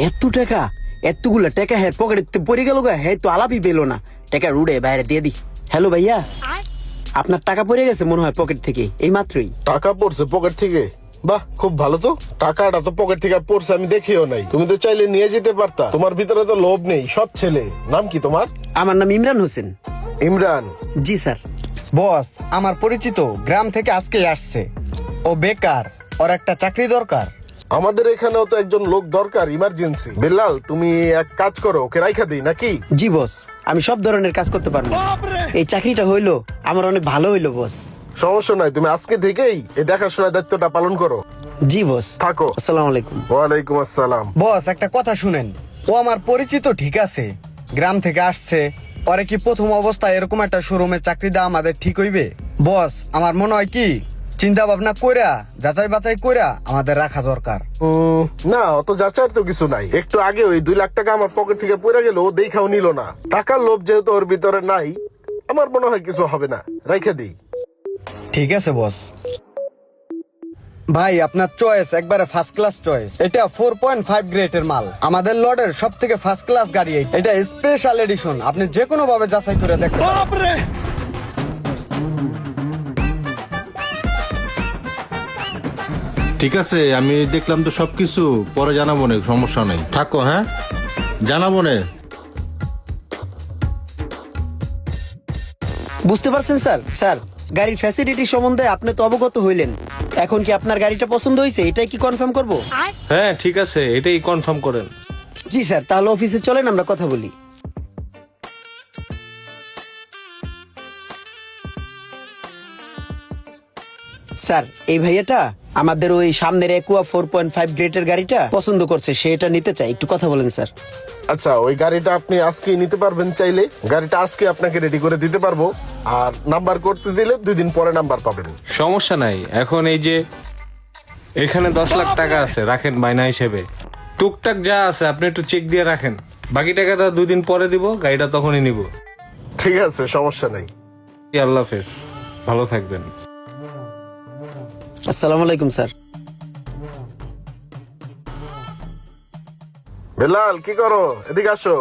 এত টাকা, এতগুলা টাকা হ্যাঁ পকেটে পড়ে গেল গা, হ্যাঁ তো আলাপই পেলো না। টাকা রুড়ে বাইরে দিয়ে দি। হ্যালো ভাইয়া, আপনার টাকা পড়ে গেছে মনে হয় পকেট থেকে এই মাত্রই। টাকা পড়ছে পকেট থেকে? বাহ, খুব ভালো তো। টাকাটা তো পকেট থেকে পড়ছে আমি দেখিও নাই। তুমি তো চাইলে নিয়ে যেতে পারতা। তোমার ভিতরে তো লোভ নেই, সৎ ছেলে। নাম কি তোমার? আমার নাম ইমরান হোসেন। ইমরান? জি স্যার। বস আমার পরিচিত, গ্রাম থেকে আজকেই আসছে। ও বেকার, ওর একটা চাকরি দরকার। আমাদের এখানেও তো একজন লোক দরকার, ইমার্জেন্সি। বেলাল, তুমি এক কাজ করো, ওকে রাইখা দিই নাকি? জি বস, আমি সব ধরনের কাজ করতে পারবো। এই চাকরিটা হইলো আমার অনেক ভালো হইলো বস। সমস্যা নাই, তুমি আজকে থেকেই এই দেখাশোনার দায়িত্বটা পালন করো। জি বস। থাকো। আসসালামু আলাইকুম। ওয়ালাইকুম আসসালাম। বস একটা কথা শুনেন, ও আমার পরিচিত ঠিক আছে, গ্রাম থেকে আসছে। পরে কি প্রথম অবস্থায় এরকম একটা শোরুমে চাকরি দেওয়া আমাদের ঠিক হইবে? বস আমার মনে হয় কি চিন্তা ভাবনা কইরা যাচাই বাছাই কইরা আমাদের রাখা দরকার। না, অত যাচাইয়ের তো কিছু নাই। একটু আগে ওই 2 লাখ টাকা আমার পকেট থেকে পড়ে গেল, ও দেখাও নিল না। টাকার লোভ যেহেতু ওর ভিতরে নাই, আমার মনে হয় কিছু হবে না, রাইখা দিই। ঠিক আছে বস। ভাই আপনার চয়েস একবারে ফার্স্ট ক্লাস চয়েস। এটা 4.5 গ্রেডের মাল, আমাদের লটের সব থেকে ফার্স্ট ক্লাস গাড়ি। এটা স্পেশাল এডিশন, আপনি যে কোনো ভাবে যাচাই করে দেখতে পারেন। ঠিক আছে, আমি দেখলাম তো সবকিছু, পরে জানাবো না, সমস্যা নেই। থাকো, হ্যাঁ জানাবো না। বুঝতে পারছেন স্যার? স্যার, গাড়ির ফ্যাসিলিটি সম্বন্ধে আপনি তো অবগত হইলেন। এখন কি আপনার গাড়িটা পছন্দ হয়েছে, এটাই কি কনফার্ম করব? হ্যাঁ ঠিক আছে, এটাই কনফার্ম করেন। জি স্যার, তাহলে অফিসে চলেন আমরা কথা বলি। স্যার, এই ভাইয়াটা আমাদের ওই সামনের একুয়া 4.5 গ্রেডের গাড়িটা পছন্দ করছে, সে এটা নিতে চায়। একটু কথা বলেন স্যার। আচ্ছা, ওই গাড়িটা আপনি আজকেই নিতে পারবেন চাইলে। গাড়িটা আজকে আপনাকে রেডি করে দিতে পারবো। আর নাম্বার করতে দিলে 2 দিন পরে নাম্বার পাবেন। সমস্যা নাই। এখন এই যে এখানে 10 লাখ টাকা আছে, রাখেন বায়না হিসেবে। টুকটাক যা আছে আপনি একটু চেক দিয়ে রাখেন, বাকি টাকাটা 2 দিন পরে দিব, গাড়িটা তখনই নিব। ঠিক আছে, সমস্যা নেই। আল্লাহ হাফেজ, ভালো থাকবেন। আসসালামু আলাইকুম স্যার। বেলাল, কি করো? এদিকে আসো।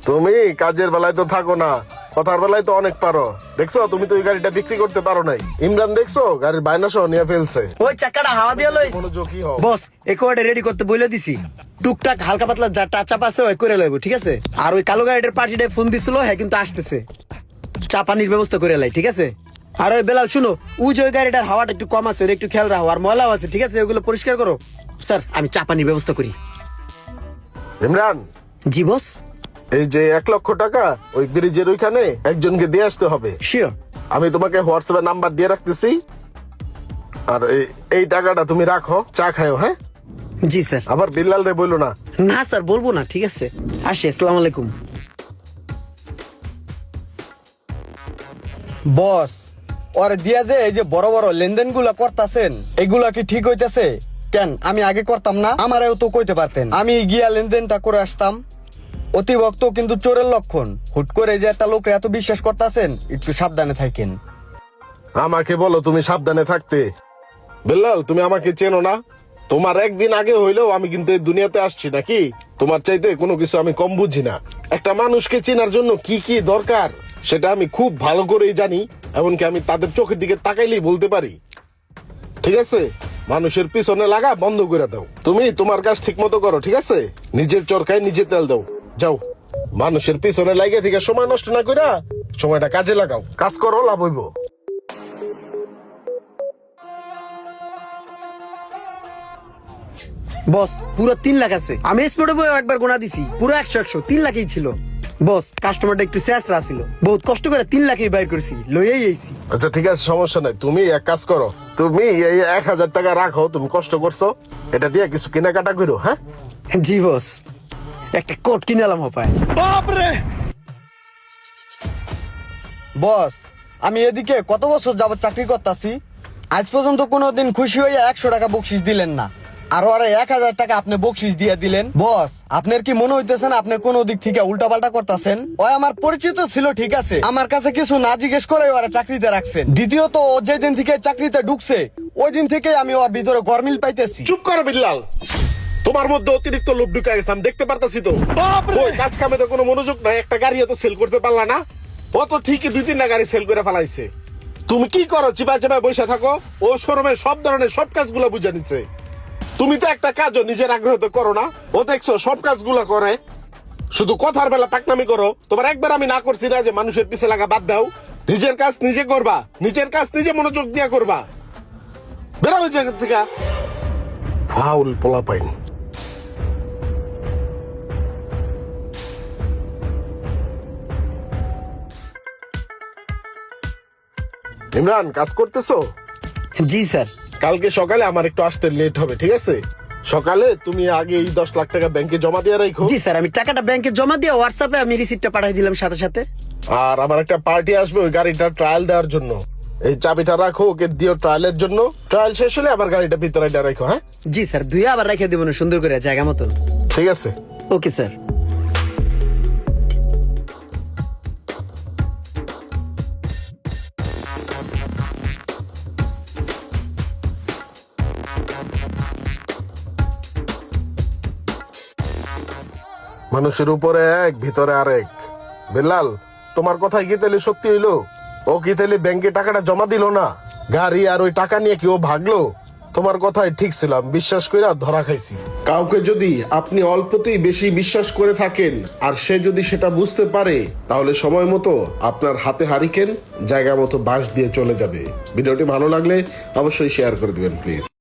তুমি কাজের বেলায় তো থাকো না, কথার বেলায় তো অনেক পারো। দেখছো, তুমি তো ওই গাড়িটা বিক্রি করতে পারো নাই। ইমরান দেখছো, গাড়ির বায়না সহ নিয়ে ফেলছে। ওই চাকাটা হাওয়া দিয়ে লইস। মনোযোগী হও। বস, একুয়াটা রেডি করতে বলে দিছি। টুকটাক হালকা পাতলা যা টাচ আপ আছে ওই করে লইব, ঠিক আছে? আর ওই কালো গাড়িটার পার্টিটায় ফোন দিছিল, হ্যাঁ কিন্তু আসতেছে। চা পানির ব্যবস্থা করে লাই, ঠিক আছে? আর ওই বেলাল শুনো, ওই যে ওই গাড়িটার হাওয়াটা একটু কম আছে, ওটা একটু খেয়াল রাখো। আর ময়লাও আছে, ঠিক আছে? ওগুলো পরিষ্কার করো। স্যার, আমি চা পানির ব্যবস্থা করি। ইমরান, জি বস। এই যে 1 লক্ষ টাকা ওই ব্রিজের ওইখানে একজনকে দিয়ে আসতে হবে। শিওর। আমি তোমাকে হোয়াটসঅ্যাপে নাম্বার দিয়ে রাখতেছি। আর এই টাকাটা তুমি রাখো, চা খাও। হ্যাঁ জি স্যার। আবার বিল্লাল রে বললো না। না স্যার, বলবো না, ঠিক আছে? আসি, আসসালামু আলাইকুম। বস ওরে দিয়া যে এই যে বড় বড় লেনদেন গুলা করতেছেন, এগুলা কি ঠিক হইতেছে? কেন আমি আগে করতাম না? আমারও তো কইতে পারতেন, আমি গিয়া লেনদেনটা করে আসতাম। অতিভক্ত কিন্তু চোরের লক্ষণ। হুট করে যে একটা লোক এত বিশ্বাস করতেছেন, একটু সাবধানে থাকেন। আমাকে বলো তুমি সাবধানে থাকতে। বিল্লাল, তুমি আমাকে চেনো না? তোমার একদিন আগে হইলেও আমি কিন্তু এই দুনিয়াতে আসছি নাকি? তোমার চাইতে কোনো কিছু আমি কম বুঝি না। একটা মানুষকে চেনার জন্য কি কি দরকার সেটা আমি খুব ভালো করেই জানি। এমনকি আমি তাদের চোখের দিকে তাকাইলেই বলতে পারি। ঠিক আছে, মানুষের পিছনে লাগা বন্ধ করে দাও। তুমি তোমার কাজ ঠিক মতো করো, ঠিক আছে? নিজের চরকায় নিজে তেল দাও। যাও, মানুষের পিছনে লাগে থেকে সময় নষ্ট না কইরা সময়টা কাজে লাগাও। কাজ করো, লাভ হইব। বস, পুরো 3 লাখ আছে। আমি স্পটে বই একবার গোনা দিছি, পুরো 100 3 লাখই ছিল। বস, কাস্টমারটা একটু শেষরা ছিল, বহুত কষ্ট করে 3 লাখই বাইর করছি, লইয়াই আইছি। আচ্ছা ঠিক আছে, সমস্যা নাই। তুমি এক কাজ করো, তুমি এই 1000 টাকা রাখো। তুমি কষ্ট করছো, এটা দিয়ে কিছু কেনাকাটা করো। হ্যাঁ জি বস, একটা কোট কিনালাম হপায়। বস আমি এদিকে কত বছর যাবত চাকরি করতেছি, আজ পর্যন্ত কোনোদিন খুশি হয়ে 100 টাকা বকশিস দিলেন না। আর ওরা 1000 টাকা আপনি বকশিস দিয়ে দিলেন। বস আপনার কি মনে হইতেছেন আপনি কোন দিক থেকে উল্টাপাল্টা করতেছেন? ওই আমার পরিচিত ছিল, ঠিক আছে, আমার কাছে কিছু না জিজ্ঞেস করে ওরা চাকরিতে রাখছেন। দ্বিতীয়ত ও যেদিন থেকে চাকরিতে ঢুকছে ওই দিন থেকে আমি ওর ভিতরে গরমিল পাইতেছি। চুপ করো বিল্লাল। তোমার মধ্যে অতিরিক্ত লোভ ঢুকে গেছে আমি দেখতে পারতাছি তো। ওই কাজ কামে তো কোনো মনোযোগ নাই, একটা গাড়ি তো সেল করতে পারলা না। ও তো ঠিকই 2-3টা গাড়ি সেল করে ফেলাইছে। তুমি কি করো? চিপা চিপা বসে থাকো। ও শোরুমে সব ধরনের সব কাজগুলো বুঝে নিচ্ছে। তুমি তো একটা কাজও নিজের আগ্রহতে করো না। ও দেখছো সব কাজগুলো করে, শুধু কথার বেলা পাকনামি করো। তোমার একবার আমি না করছি না যে মানুষের পিছে লাগা বাদ দাও। নিজের কাজ নিজে করবা, নিজের কাজ নিজে মনোযোগ দিয়া করবা। বেরো ওই জায়গা থেকে। ফাউল পোলা পাইন। ইমরান, কাজ করতেছো? জি স্যার। কালকে সকালে আমার একটু আসতে লেট হবে, ঠিক আছে? সকালে তুমি আগে এই 10 লাখ টাকা ব্যাংকে জমা দিয়ে রাখো। জি স্যার, আমি টাকাটা ব্যাংকে জমা দিয়ে হোয়াটসঅ্যাপে আমি রিসিপ্টটা পাঠিয়ে দিলাম সাথে সাথে। আর আমার একটা পার্টি আসবে ওই গাড়িটা ট্রায়াল দেওয়ার জন্য। এই চাবিটা রাখো, ওকে দিও ট্রায়ালের জন্য। ট্রায়াল শেষ হলে আবার গাড়িটা ভিতরে রাখো। হ্যাঁ জি স্যার, ধুয়ে আবার রেখে দেবো না সুন্দর করে জায়গা মতো। ঠিক আছে। Okay sir. মানুষের উপরে এক, ভিতরে আরেক। বেলাল, তোমার কথাই কি তাহলে সত্যি হইলো? ও কি তাহলে ব্যাংকে টাকাটা জমা দিল না? গাড়ি আর ওই টাকা নিয়ে কি ও ভাগলো? তোমার কথাই ঠিক ছিলাম, বিশ্বাস করে ধরা খাইছি। কাউকে যদি আপনি অল্পতেই বেশি বিশ্বাস করে থাকেন আর সে যদি সেটা বুঝতে পারে, তাহলে সময় মতো আপনার হাতে হারিকেন, জায়গা মতো বাঁশ দিয়ে চলে যাবে। ভিডিওটি ভালো লাগলে অবশ্যই শেয়ার করে দিবেন প্লিজ।